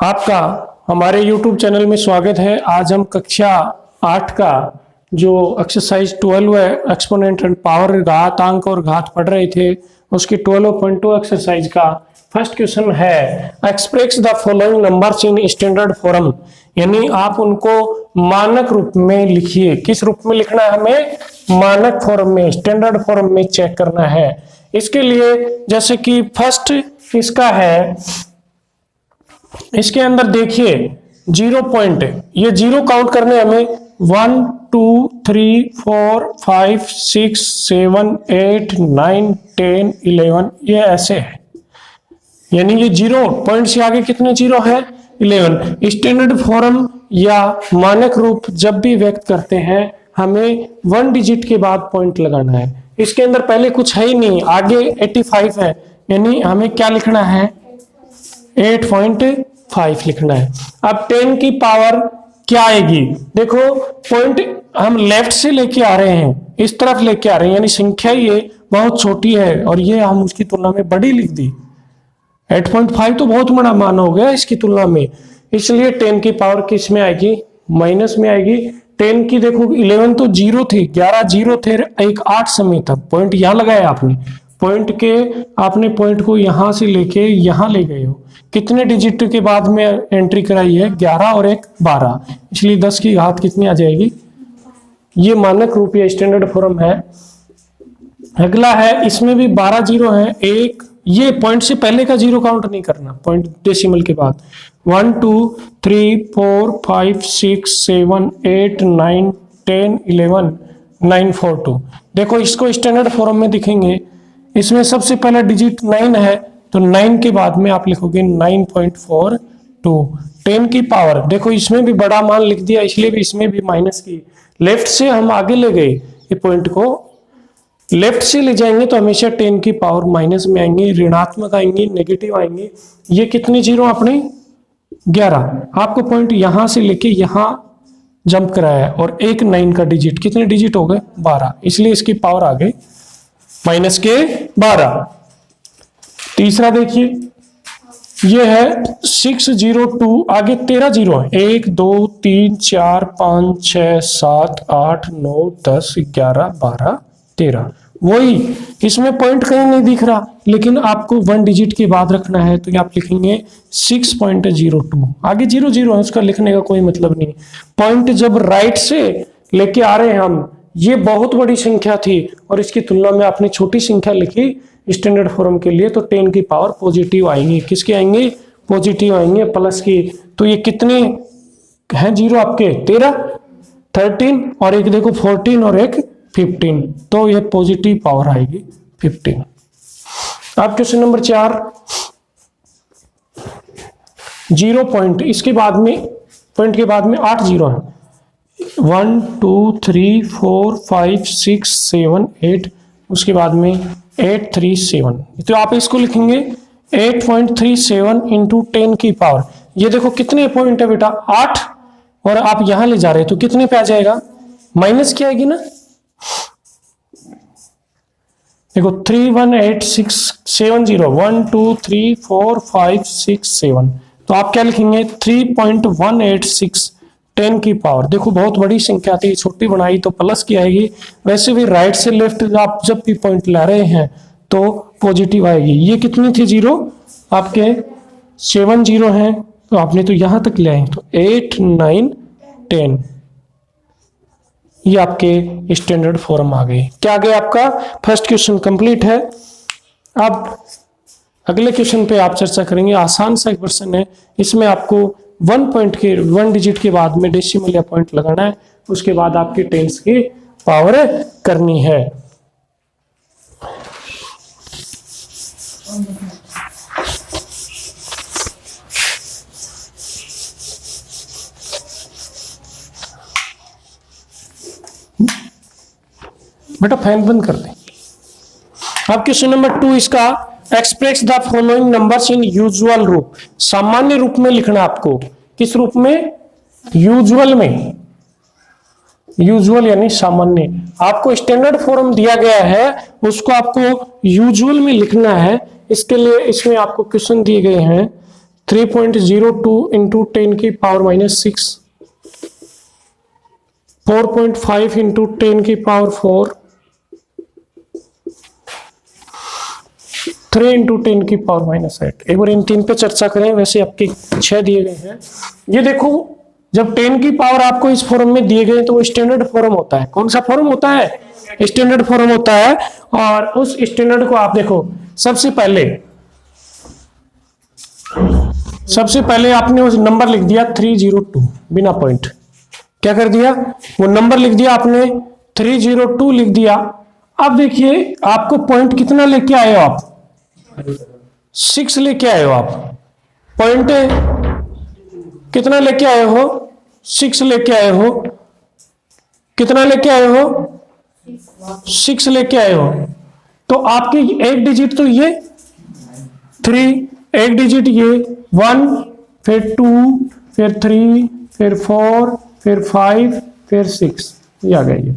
आपका हमारे YouTube channel में स्वागत है। आज हम कक्षा 8 का जो एक्सरसाइज 12 है, एक्सपोनेंट एंड पावर, घातांक और घात पढ़ रहे थे, उसकी 12.2 एक्सरसाइज का फर्स्ट क्वेश्चन है express the following numbers in standard form, यानी आप उनको मानक रूप में लिखिए। किस रूप में लिखना है हमें? मानक फॉर्म में, स्टैंडर्ड फॉर्म में चेक करना है। इसके लिए जैसे कि फर्स्ट इसका है, इसके अंदर देखिए 0 पॉइंट, ये 0 काउंट करने हमें 1 2 3 4 5 6 7 8 9 10 11, ये ऐसे है, यानी ये 0 पॉइंट से आगे कितने 0 है? 11। स्टैंडर्ड फॉर्म या मानक रूप जब भी व्यक्त करते हैं हमें 1 डिजिट के बाद पॉइंट लगाना है। इसके अंदर पहले कुछ है ही नहीं, आगे 85 है, यानी हमें क्या लिखना है? 8.5 लिखना है। अब 10 की पावर क्या आएगी? देखो पॉइंट हम लेफ्ट से लेके आ रहे हैं, इस तरफ लेके आ रहे हैं, यानी संख्या ये बहुत छोटी है और ये हम उसकी तुलना में बड़ी लिख दी। 8.5 तो बहुत बड़ा मान हो गया इसकी तुलना में, इसलिए 10 की पावर किस में आएगी? माइनस में आएगी। 10 की देखो 11 तो 0 थी, 11 0 थे, एक 8 समय तक पॉइंट यहां लगाया आपने, आपने पॉइंट को यहां से लेके यहां ले गए हो। कितने डिजिट के बाद में एंट्री कराई है? 11 और एक 12, इसलिए 10 की घात कितनी आ जाएगी? ये मानक रूप या स्टैंडर्ड फॉर्म है। अगला है, इसमें भी 12 0 है, एक ये पॉइंट से पहले का 0 काउंट नहीं करना, पॉइंट डेसिमल के बाद। 1 2 3 4 5 6 7 8 9 10 11 9 4 2। देखो इसको स्टैंडर्ड फॉर्म में दिखेंगे, इसमें सबसे पहला डिजिट 9 है, तो 9 के बाद में आप लिखोगे 9.42। 10 की पावर देखो इसमें भी बड़ा मान लिख दिया, इसलिए भी इसमें भी माइनस की, लेफ्ट से हम आगे ले गए, ये पॉइंट को लेफ्ट से ले जाएंगे तो हमेशा 10 की पावर माइनस में आएंगी, ऋणात्मक आएंगी, नेगेटिव आएंगी। ये कितने 0 अपने? 11। आपको पॉइंट यहां से लेके यहां जंप कराया है, और एक 9 का डिजिट, कितने डिजिट हो गए? 12, इसलिए इसकी पावर आ गई माइनस के 12। तीसरा देखिए, ये है 602, आगे 13 0 है, 1 2 3 4 5 6 7 8 9 10 11 12 13। वही इसमें पॉइंट कहीं नहीं दिख रहा, लेकिन आपको 1 डिजिट के बाद रखना है, तो आप लिखेंगे 6.02। आगे 0 0 है, उसका लिखने का कोई मतलब नहीं। पॉइंट जब राइट से लेके आ रहे हैं हम, ये बहुत बड़ी संख्या थी और इसकी तुलना में आपने छोटी संख्या लिखी स्टैंडर्ड फॉर्म के लिए, तो 10 की पावर पॉजिटिव आएंगे। किसके आएंगे? पॉजिटिव आएंगे, प्लस की। तो ये कितने हैं 0 आपके? 13 13, और एक देखो 14 और एक 15, तो ये पॉजिटिव पावर आएगी 15। अब क्वेश्चन नंबर 4, 0 पॉइंट, इसके बाद में पॉइंट के बाद में 8 0 है, 1 2 3 4 5 6 7 8, उसके बाद में 8 3 7, तो आप इसको लिखेंगे 8.37 इंटू 10 की पावर। ये देखो कितने पॉइंट है बेटा? 8, और आप यहां ले जा रहे हो तो कितने पे आ जाएगा? माइनस की आएगी ना। देखो 3 1 8 6 7 0, 1 2 3 4 5 6 7, तो आप क्या लिखेंगे? 3.186 10 की पावर। देखो बहुत बड़ी संख्या थी, छोटी बनाई तो प्लस की आएगी, वैसे भी राइट से लेफ्ट आप जब भी पॉइंट ला रहे हैं तो पॉजिटिव आएगी। ये कितनी थी 0? आपके 7 0 हैं, तो आपने तो यहां तक ले आए, तो 8 9 10, ये आपके स्टैंडर्ड फॉर्म आ गए। क्या आ गया आपका? फर्स्ट क्वेश्चन कंप्लीट है। अब अगले क्वेश्चन पे आप चर्चा करेंगे। आसान सा क्वेश्चन है, इसमें आपको 1 डिजिट के बाद में डेसिमल या पॉइंट लगाना है, उसके बाद आपकी 10 की पावर करनी है। बेटा फैन बंद कर दें। अब क्वेश्चन नंबर 2 इसका, express the following numbers in usual रूप, सामान्य रूप में लिखना आपको। किस रूप में? यूजुअल में। यूजुअल यानी सामान्य। आपको स्टैंडर्ड फॉर्म दिया गया है, उसको आपको यूजुअल में लिखना है। इसके लिए इसमें आपको क्वेश्चन दिए गए हैं 3.02 इंटू 10 की पावर -6, 4.5 इंटू 10 की पावर 4, 3 इंटू 10 की पावर -8। एक बार इन तीन पे चर्चा करें। वैसे आपके 6 दिए गए हैं। ये देखो, जब 10 की पावर आपको इस फॉर्म में दिए गए तो वो स्टैंडर्ड फॉर्म होता है। कौन सा फॉर्म होता है? स्टैंडर्ड फॉर्म होता है। और उस स्टैंडर्ड को आप देखो, सबसे पहले आपने उस नंबर लिख दिया 302 बिना पॉइंट। क्या कर दिया? वो नंबर लिख दिया आपने, 302 लिख दिया। अब देखिए आपको पॉइंट कितना लेके आए हो आप? 6 लेके आए हो आप। पॉइंट कितना लेके आए हो? 6 लेके आए हो। कितना लेके आए हो? 6 लेके आए हो। तो आपकी एक डिजिट तो ये 3, एक डिजिट ये 1, फिर 2, फिर 3, फिर 4, फिर 5, फिर 6, ये आ गया। ये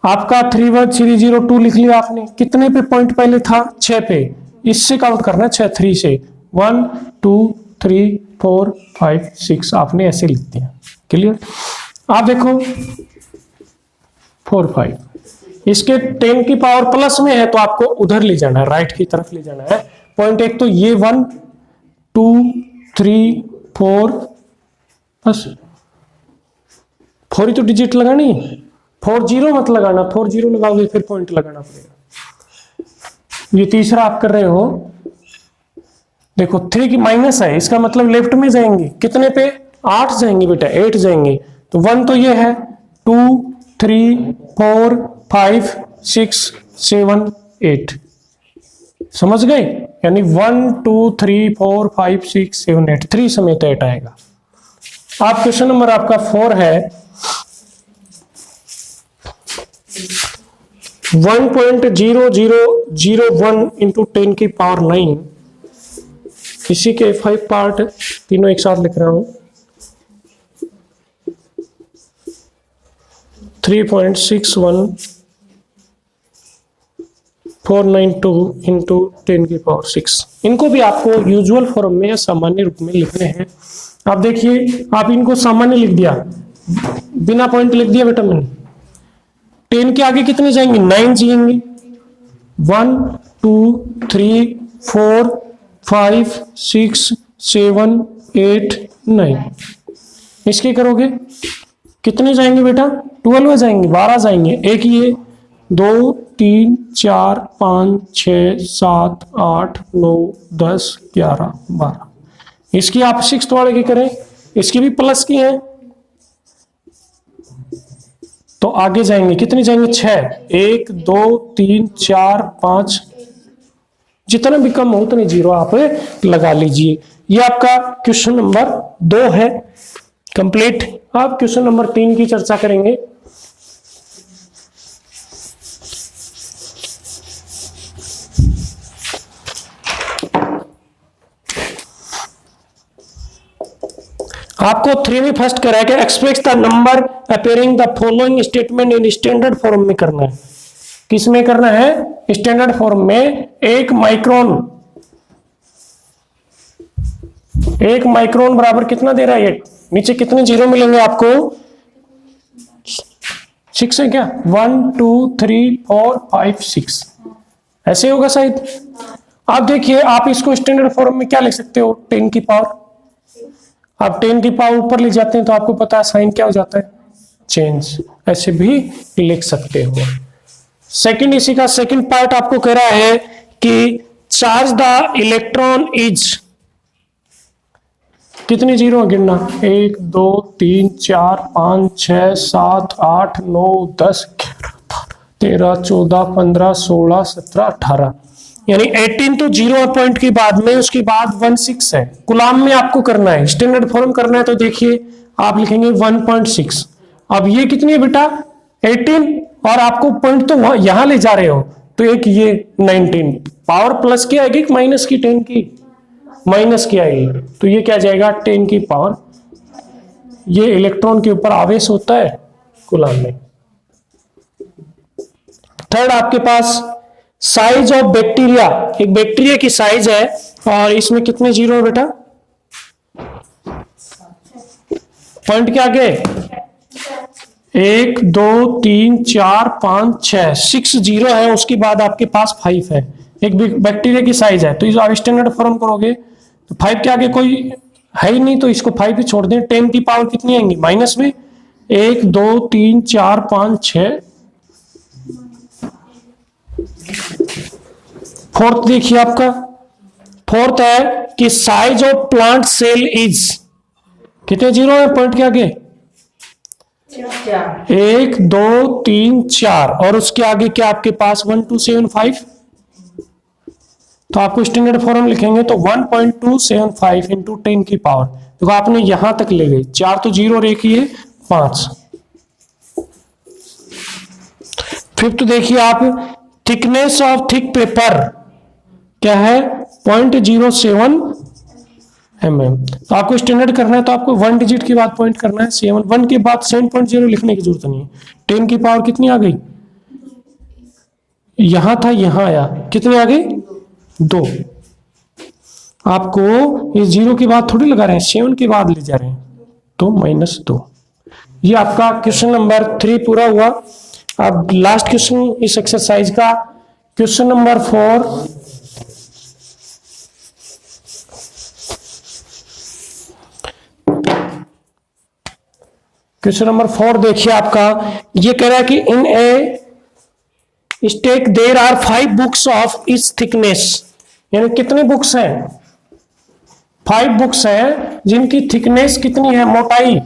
आपका 302 लिख लिया आपने। कितने पे पॉइंट पहले था? 6 पे। इससे काउंट करना, 6 3 से 1 2 3 4 5 6 आपने ऐसे लिख दिया। क्लियर? आप देखो 4 5, इसके 10 की पावर प्लस में है तो आपको उधर ले जाना है, राइट की तरफ ले जाना है। पॉइंट एक तो ये 1 2 3 4, बस 4 ही तो डिजिट लगानी है। 40 मत लगाना, 40 लगाओगे फिर पॉइंट लगाना पड़ेगा। ये तीसरा आप कर रहे हो। देखो 3 की माइनस है, इसका मतलब लेफ्ट में जाएंगे। कितने पे? 8 जाएंगे बेटा, 8 जाएंगे। तो 1 तो ये है, 2 3 4 5 6 7 8। समझ गए? यानी 1 2 3 4 5 6 7 8, 3 समेत 8 आएगा। आप क्वेश्चन नंबर आपका 4 है, 1.0001 इंटू 10 की पावर 9। इसी के 5 पार्ट तीनों एक साथ लिख रहा हूं। 3.61492 इंटू 10 की पावर 6। इनको भी आपको यूजुअल फॉर्म में या सामान्य रूप में लिखने हैं। आप देखिए, आप इनको सामान्य लिख दिया, बिना पॉइंट लिख दिया बेटा मैंने। 10 के आगे कितने जाएंगे? 9 जाएंगे। 1 2 3 4 5 6 7 8 9। इसके करोगे कितने जाएंगे बेटा? 12 जाएंगे, 12 जाएंगे। एक ये 2 3 4 5 6 7 8 9 10 11 12। इसकी आप 6 वाले की करें, इसकी भी प्लस की है तो आगे जाएंगे। कितने जाएंगे? 6। 1 2 3 4 5, जितना भी कम हो उतने जीरो आप लगा लीजिए। ये आपका क्वेश्चन नंबर 2 है कंप्लीट। अब क्वेश्चन नंबर 3 की चर्चा करेंगे। आपको 3 में फर्स्ट करा है कि express the number appearing the following statement in standard form में करना है। किस में करना है? स्टैंडर्ड फॉर्म में। 1 माइक्रोन बराबर कितना दे रहा है? ये नीचे कितने जीरो मिलेंगे आपको? 6 है क्या? 1 2 3 4 5 6, ऐसे होगा शायद। आप देखिए, आप इसको स्टैंडर्ड फॉर्म में क्या लिख सकते हो? 10 की पावर। आप 10 की पावर ऊपर ले जाते हैं तो आपको पता है साइन क्या हो जाता है? चेंज। ऐसे भी लिख सकते हो। सेकंड, इसी का सेकंड पार्ट आपको कह रहा है कि चार्ज द इलेक्ट्रॉन इज, कितने जीरो गिनना? 1 2 3 4 5 6 7 8 9 10 11 12 13 14 15 16 17 18, यानी 18 तो जीरो पॉइंट के बाद में, उसके बाद 16 है। गुलाम में आपको करना है, स्टैंडर्ड फॉर्म करना है तो देखिए आप लिखेंगे 1.6। अब ये कितनी है बेटा? 18, और आपको पॉइंट तो यहां ले जा रहे हो तो एक ये 19। पावर प्लस की आएगी कि माइनस की? 10 की माइनस की आएगी, तो ये क्या जाएगा? 10 की पावर। ये इलेक्ट्रॉन के ऊपर आवेश होता है गुलाम में। थर्ड आपके पास साइज ऑफ बैक्टीरिया। एक बैक्टीरिया की साइज है और इसमें कितने जीरो है बेटा? पॉइंट के आगे 1 2 3 4 5 6 6 जीरो है, उसके बाद आपके पास 5 है, एक बैक्टीरिया की साइज है। तो इस आप स्टैंडर्ड फॉर्म करोगे तो 5 के आगे कोई है ही नहीं, तो इसको 5 ही छोड़ दें। 10 की पावर कितनी आएंगी माइनस में? 1 2 3 4 5 6। फोर्थ देखिए आपका, फोर्थ है कि size of plant cell is, कितने जीरो है पॉइंट के आगे? 1 2 3 4, और उसके आगे क्या आपके पास 1 2 7 5। तो आपको स्टैंडर्ड फॉर्म लिखेंगे तो 1.275 इंटू 10 की पावर। देखो आपने यहां तक ले गए, 4 तो जीरो रेखी है, 5। फिफ्थ देखिए आप, थिकनेस ऑफ थिक पेपर क्या है? 0.07 mm। तो आपको स्टैंडर्ड करना है तो आपको 1 डिजिट के बाद पॉइंट करना है, 7 1 के बाद 7.0 लिखने की जरूरत नहीं है। 10 की पावर कितनी आ गई? यहां था, यहां आया, कितनी आ गई? 2। आपको ये 0 के बाद थोड़ी लगा रहे हैं, 7 के बाद ले जा रहे हैं, तो -2। ये आपका क्वेश्चन नंबर 3 पूरा हुआ। अब लास्ट क्वेश्चन इस एक्सरसाइज का, क्वेश्चन नंबर 4। क्वेश्चन नंबर 4 देखिए आपका, ये कह रहा है कि in a stack there are 5 books of इस थिकनेस, यानी कितने बुक्स हैं? 5 बुक्स हैं जिनकी थिकनेस कितनी है? मोटाई,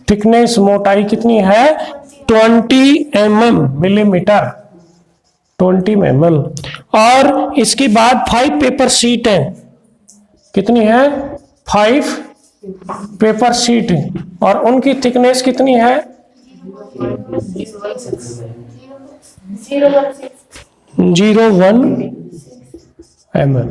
थिकनेस मोटाई कितनी है? 20 mm मिलीमीटर, 20 mm। और इसके बाद 5 पेपर शीट है, कितनी है? 5 पेपर शीट, और उनकी थिकनेस कितनी है? 0.1 mm।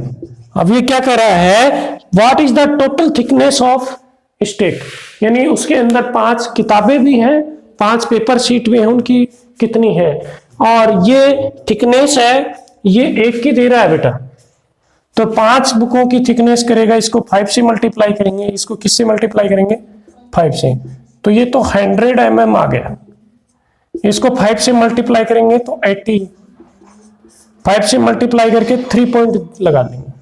अब ये क्या कर रहा है? What is the total thickness of stack, यानी उसके अंदर 5 किताबें भी हैं, 5 पेपर शीट भी हैं, उनकी कितनी है? और ये थिकनेस है, ये 1 की दे रहा है बेटा, तो 5 बुकों की थिकनेस करेगा, इसको 5 से मल्टीप्लाई करेंगे, इसको किससे मल्टीप्लाई करेंगे? 5 से, तो ये तो 100 mm आ गया। इसको 5 से मल्टीप्लाई करेंगे तो 80, 5 से मल्टीप्लाई करके 3 पॉइंट लगा देंगे।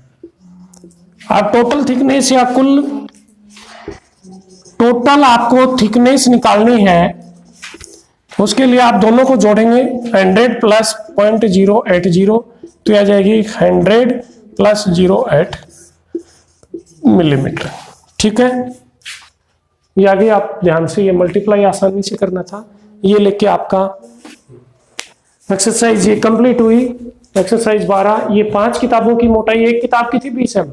अब टोटल थिकनेस या कुल टोटल आपको थिकनेस निकालनी है, उसके लिए आप दोनों को जोड़ेंगे, 100 प्लस 0.080, तो आ जाएगी 100 प्लस 0.8 मिलीमीटर। ठीक है, ये आगे आप ध्यान से, ये मल्टीप्लाई आसानी से करना था। ये लेके आपका एक्सरसाइज ये कंप्लीट हुई। एक्सरसाइज 12, ये 5 किताबों की मोटाई, एक किताब की थी 20 mm,